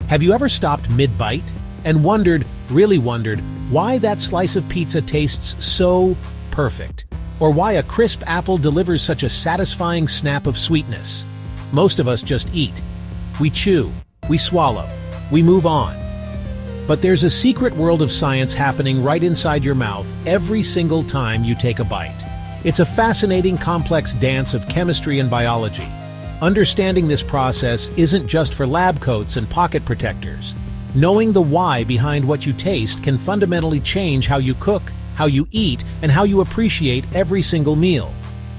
Have you ever stopped mid-bite and really wondered, why that slice of pizza tastes so perfect? Or why a crisp apple delivers such a satisfying snap of sweetness? Most of us just eat. We chew, we swallow, we move on. But there's a secret world of science happening right inside your mouth every single time you take a bite. It's a fascinating, complex dance of chemistry and biology. Understanding this process isn't just for lab coats and pocket protectors. Knowing the why behind what you taste can fundamentally change how you cook, how you eat, and how you appreciate every single meal.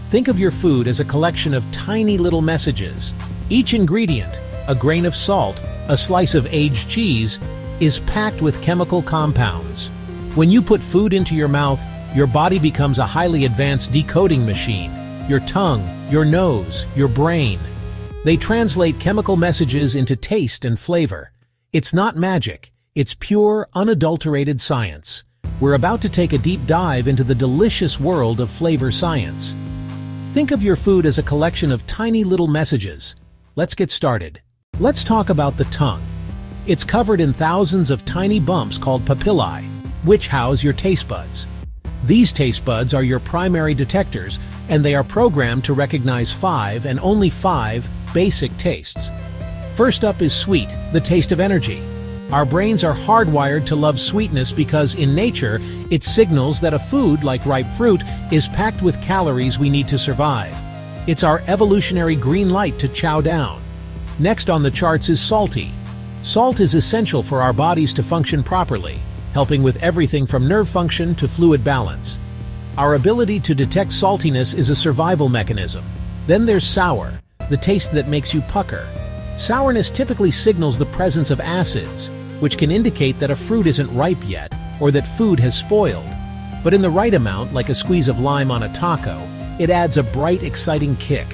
Think of your food as a collection of tiny little messages. Each ingredient, a grain of salt, a slice of aged cheese, is packed with chemical compounds. When you put food into your mouth, your body becomes a highly advanced decoding machine. Your tongue, your nose, your brain. They translate chemical messages into taste and flavor. It's not magic, it's pure, unadulterated science. We're about to take a deep dive into the delicious world of flavor science. Think of your food as a collection of tiny little messages. Let's get started. Let's talk about the tongue. It's covered in thousands of tiny bumps called papillae, which house your taste buds. These taste buds are your primary detectors, and they are programmed to recognize 5 and only 5 basic tastes. First up is sweet, the taste of energy. Our brains are hardwired to love sweetness because, in nature, it signals that a food, like ripe fruit, is packed with calories we need to survive. It's our evolutionary green light to chow down. Next on the charts is salty. Salt is essential for our bodies to function properly, helping with everything from nerve function to fluid balance. Our ability to detect saltiness is a survival mechanism. Then there's sour, the taste that makes you pucker. Sourness typically signals the presence of acids, which can indicate that a fruit isn't ripe yet or that food has spoiled. But in the right amount, like a squeeze of lime on a taco, it adds a bright, exciting kick.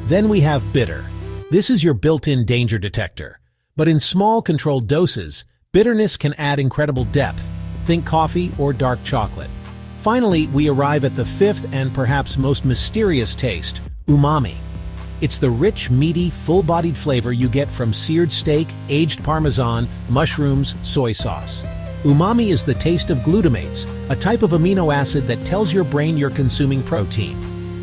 Then we have bitter. This is your built-in danger detector. But in small, controlled doses, bitterness can add incredible depth. Think coffee or dark chocolate. Finally, we arrive at the fifth and perhaps most mysterious taste, umami. It's the rich, meaty, full-bodied flavor you get from seared steak, aged parmesan, mushrooms, soy sauce. Umami is the taste of glutamates, a type of amino acid that tells your brain you're consuming protein.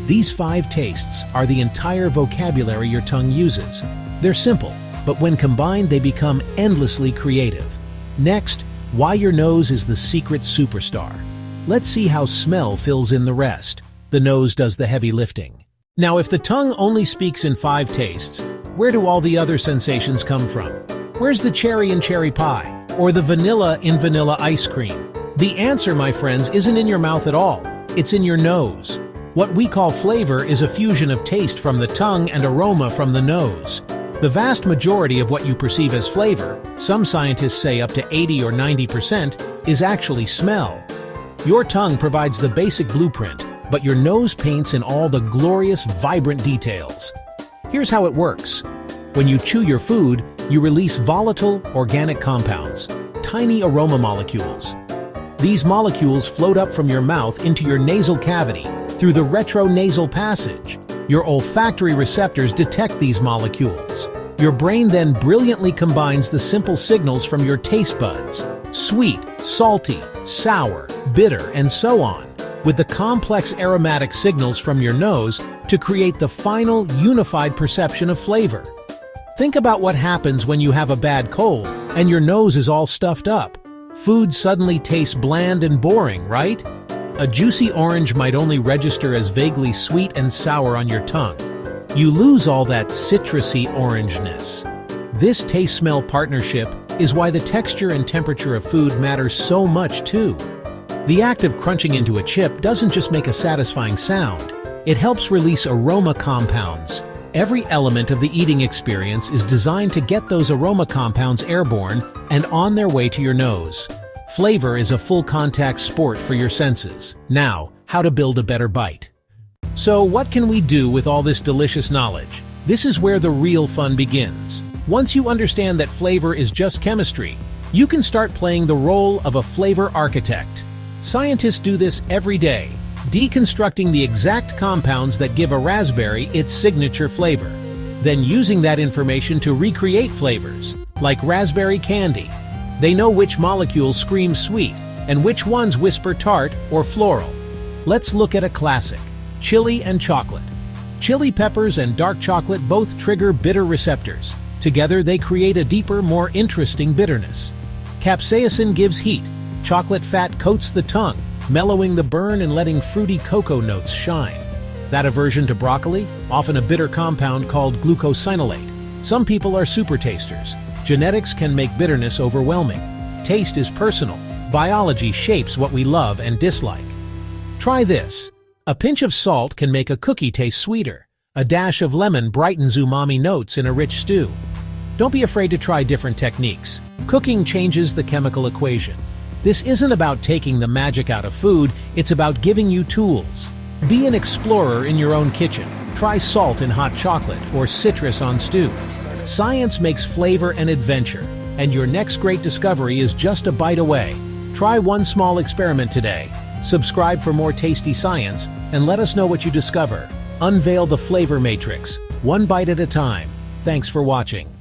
These 5 tastes are the entire vocabulary your tongue uses. They're simple, but when combined they become endlessly creative. Next, why your nose is the secret superstar. Let's see how smell fills in the rest. The nose does the heavy lifting. Now, if the tongue only speaks in 5 tastes, where do all the other sensations come from? Where's the cherry in cherry pie? Or the vanilla in vanilla ice cream? The answer, my friends, isn't in your mouth at all. It's in your nose. What we call flavor is a fusion of taste from the tongue and aroma from the nose. The vast majority of what you perceive as flavor, some scientists say up to 80 or 90%, is actually smell. Your tongue provides the basic blueprint, but your nose paints in all the glorious, vibrant details. Here's how it works. When you chew your food, you release volatile, organic compounds, tiny aroma molecules. These molecules float up from your mouth into your nasal cavity through the retronasal passage. Your olfactory receptors detect these molecules. Your brain then brilliantly combines the simple signals from your taste buds, sweet, salty, sour, bitter, and so on, with the complex aromatic signals from your nose to create the final, unified perception of flavor. Think about what happens when you have a bad cold and your nose is all stuffed up. Food suddenly tastes bland and boring, right? A juicy orange might only register as vaguely sweet and sour on your tongue. You lose all that citrusy orangeness. This taste-smell partnership is why the texture and temperature of food matters so much too. The act of crunching into a chip doesn't just make a satisfying sound. It helps release aroma compounds. Every element of the eating experience is designed to get those aroma compounds airborne and on their way to your nose. Flavor is a full-contact sport for your senses. Now, how to build a better bite. So, what can we do with all this delicious knowledge? This is where the real fun begins. Once you understand that flavor is just chemistry, you can start playing the role of a flavor architect. Scientists do this every day, deconstructing the exact compounds that give a raspberry its signature flavor, then using that information to recreate flavors, like raspberry candy. They know which molecules scream sweet and which ones whisper tart or floral. Let's look at a classic, chili and chocolate. Chili peppers and dark chocolate both trigger bitter receptors. Together they create a deeper, more interesting bitterness. Capsaicin gives heat. Chocolate fat coats the tongue, mellowing the burn and letting fruity cocoa notes shine. That aversion to broccoli? Often a bitter compound called glucosinolate. Some people are super tasters. Genetics can make bitterness overwhelming. Taste is personal. Biology shapes what we love and dislike. Try this. A pinch of salt can make a cookie taste sweeter. A dash of lemon brightens umami notes in a rich stew. Don't be afraid to try different techniques. Cooking changes the chemical equation. This isn't about taking the magic out of food, it's about giving you tools. Be an explorer in your own kitchen. Try salt in hot chocolate or citrus on stew. Science makes flavor an adventure, and your next great discovery is just a bite away. Try one small experiment today. Subscribe for more tasty science, and let us know what you discover. Unveil the flavor matrix, one bite at a time. Thanks for watching.